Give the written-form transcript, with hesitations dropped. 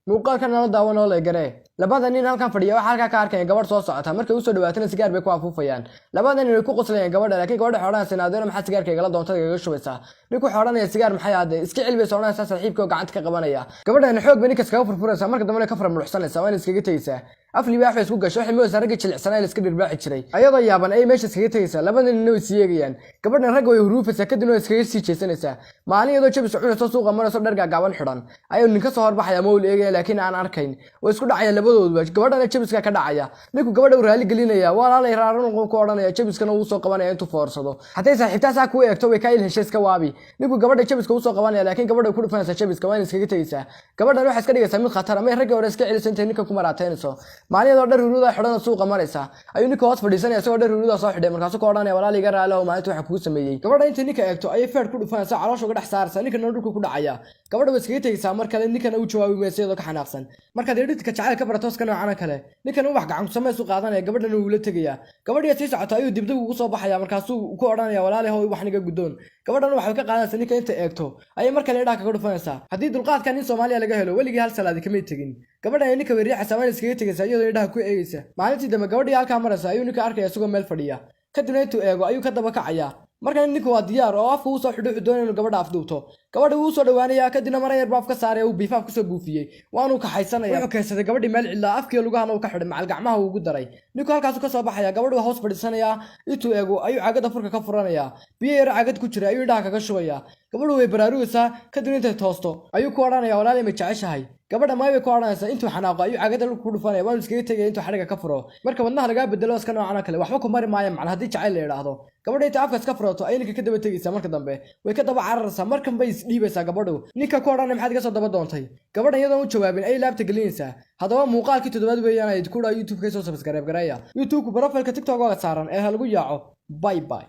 muuqaalkan nala daawan oo la garee labada nin halkan fadhiya waxa halka ka arkay gabadh soo socota markay u soo dhawaatana sigaar bay ku afuufayaan labada nin ay ku qoslayaan gabadha laakiin gabadha xoolaha sanaadeena maxaa sigaarka igala doontada igaga shubaysaa ninku xoolaha sigaar maxay ahaday iska cilbi soonaysa saaxiibkoo gacanta ka qabanaya gabadhan xoog bani kaska furfuraysa marka dambe ka fara muxsanaysa waan iskaga tagaysaa afli baa wax isku gasho waxay mooysa rag jilicsanay iska dhirbaaci jiray ayadoo yaaban ay meesha iskaga tagaysaa labada nin way siyeegayaan gabadhan rag way huruufaysa kadibna iskaga sii jeesanaysaa maalin iyadoo jabis cunayso suuqa marayso dharga gaaban xidhan ayuu ninka soo horbaxaya mool eegay laakiin aan arkayn way isku dhacayaan labadooduba gabadhana jabiska ka dhacaya ninku gabadha uu raali gelinaya walaalay raaran ku oranaya jabiskana uu soo qabanaya intuu foorsado haday saaxiibtaas ku eegto way ka ilheshay iska waabi ninku gabadha jabiska uu soo qabanaya laakiin gabadha ku dhufanaysa jabiska waan iskaga tagaysaa gabadhan waxa iska dhigaysaa mid khatar ama rag hore iska cilisantay ninka ku maraateenayso maaliyada dhar huruuda xidhan suuqa maraysa ayuu ninka hoos fadhiisanaya isagoo dhar huruuda soo xidhay markaas ku oranaya walaalay iga raalo maalinta waxa kugu sameeyay gabadha inta ninka eegto ayay feer ku dhufanaysa caloosha uga dhex saaraysa ninka dhulka ku dhacaya gabadha way iskaga tagaysaa markale ninkana uu jawaabi meesaydo ka xanaaqsan marka deedhitka jacayl ka barato iska noocan kale ninkan wax gacan ku sameeyo qaadanaya gabadhan uu la tagaya gabadhiya si socoto ayuu dibdib ugu soo baxaya markaas uu ku oranaya walaalay hooy wax niga gudoon gabadhan waxa ka qaadanaysa ninka inta eegto ayay markale idhaa kaga dhufanaysa hadii dulqaadkan in Soomaaliya laga helo waligii hal salaad kama tagin gabadhan ninka weeriyaha Soomaaliya iskaga tagaysa iyadoo idhaa ku eegaysa maalintii dambe gabadhii halka maraysa ayuu ninka arkaya isagoo meel fadhiya kadibna intuu eego ayuu ka daba kacaya markan ninku waa diyaar oo afka uu soo xidho doonayno gabadha afduubto gabadha uu soo dhawaanaya kadibna mar yar baaf ka saaray uu biifaaf ku soo buufiyay waanu ka xaysanaya wuxuu keensaday gabadhi meel cilla afkii lugaha uu ka xidhay macal gacmaha uu ugu daray ninku halkaas ka soo baxaya gabadhu hoos fadhiisanaya intuu eego ayuu cagada furka ka furanaya biyo yar cagad ku jira ayuu dhaha kaga shubaya gabadhu way baraarugaysaa kadibna intay toosto ayuu ku oranaya walaalay ma jeceshahay gabadha maay way ku oranaysaa intuu xanaaqo ayuu cagada ku dhufanaya waan iskaga tagay intuu xariga ka furo marka wadnaha laga bedelo iska noocan kale waxba ku mari maayo macna hadii jacayl la yiraahdo gabadha inta afka iska furato ay ninka ka daba tagaysaa marka dambe way ka daba cararaysaa markan bay isdhiibaysaa gabadhu ninka ku oranay maxaad iga soo daba doontay gabadha iyadoo u jawaabin ay laabta gelinaysaa hadaba muuqaalkii toddobaad weeyaan ay ku dhaa YouTube ka soo subscribe gareeya YouTube profile-ka TikTok oo saaran ee lagu yaaco bye bye